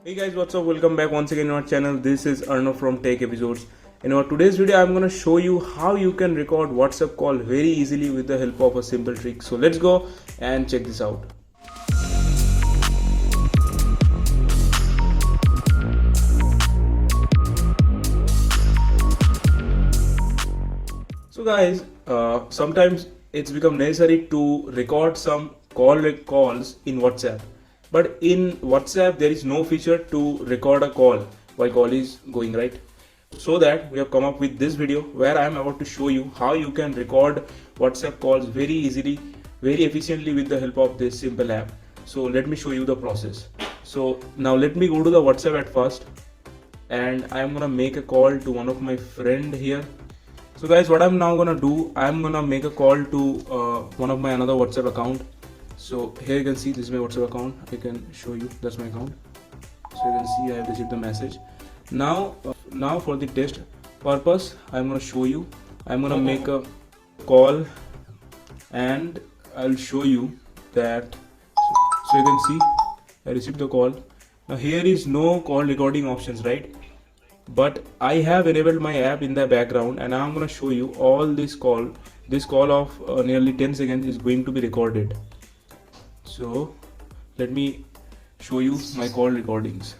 Hey guys, what's up? Welcome back once again on our channel. This is Arnav from Tech Episodes. In our today's video, I'm gonna show you how you can record WhatsApp call very easily with the help of a simple trick. So let's go and check this out. So guys, sometimes it's become necessary to record some calls in WhatsApp. But in WhatsApp, there is no feature to record a call while call is going, right? So that we have come up with this video where I am about to show you how you can record WhatsApp calls very easily, very efficiently with the help of this simple app. So let me show you the process. So now let me go to the WhatsApp at first, and I am gonna make a call to one of my friend here. So guys, what I'm now gonna do, I'm gonna make a call to one of my another WhatsApp account. So here you can see this is my WhatsApp account. I can show you that's my account. So you can see I have received the message. Now for the test purpose, I'm gonna show you. I'm gonna make a call, and I'll show you that. So you can see I received the call. Now here is no call recording options, right? But I have enabled my app in the background, and I'm gonna show you all this call of nearly 10 seconds is going to be recorded. So let me show you my call recordings.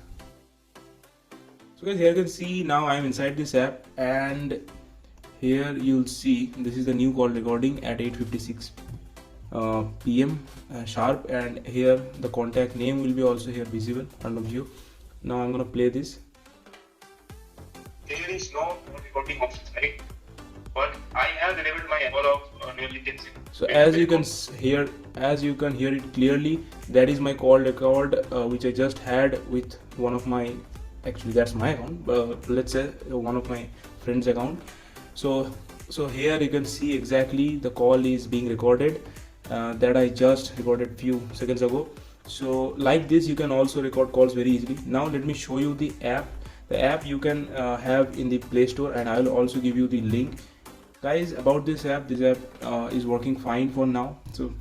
So guys, here you can see now I am inside this app, and here you'll see this is the new call recording at 8:56 p.m. Sharp, and here the contact name will be also here visible under view. Now I'm gonna play this. There is no recording option, right? But I have enabled my call of nearly 10 seconds. So as you can hear it clearly, that is my call record which I just had with one of my, actually that's my account, but let's say one of my friend's account. So here you can see exactly the call is being recorded that I just recorded few seconds ago. So like this you can also record calls very easily. Now let me show you the app. The app you can have in the Play Store, and I will also give you the link. Guys, about this app is working fine for now. So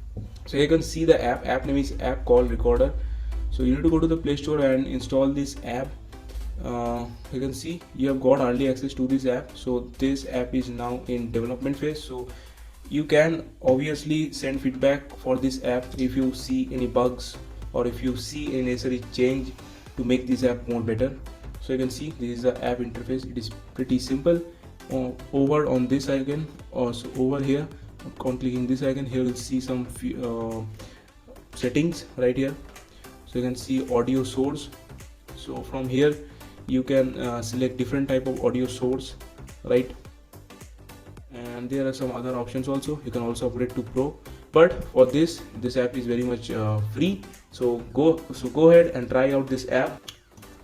you can see the app name is App Call Recorder. So you need to go to the Play Store and install this app. You can see you have got early access to this app. So this app is now in development phase. So you can obviously send feedback for this app if you see any bugs or if you see any necessary change to make this app more better. So you can see this is the app interface. It is pretty simple. Over on this icon, or so over here on clicking this icon, here you'll see some settings right here. So you can see audio source. So from here you can select different type of audio source, right? And there are some other options also. You can also upgrade to Pro, but for this app is very much free. So go ahead and try out this app.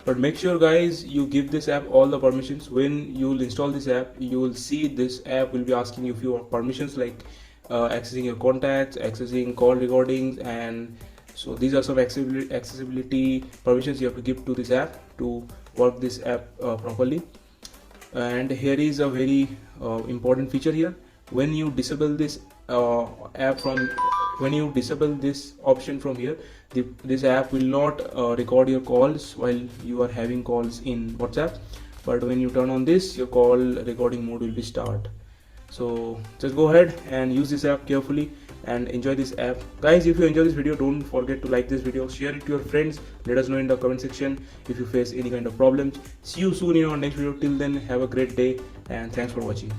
But make sure guys you give this app all the permissions. When you will install this app, you will see this app will be asking you few permissions like accessing your contacts, accessing call recordings, and so these are some accessibility permissions you have to give to this app to work this app properly. And here is a very important feature here. When you disable this when you disable this option from here, this app will not record your calls while you are having calls in WhatsApp, but when you turn on this, your call recording mode will be start. So just go ahead and use this app carefully and enjoy this app. Guys, if you enjoy this video, don't forget to like this video, share it to your friends, let us know in the comment section if you face any kind of problems. See you soon in our next video. Till then, have a great day and thanks for watching.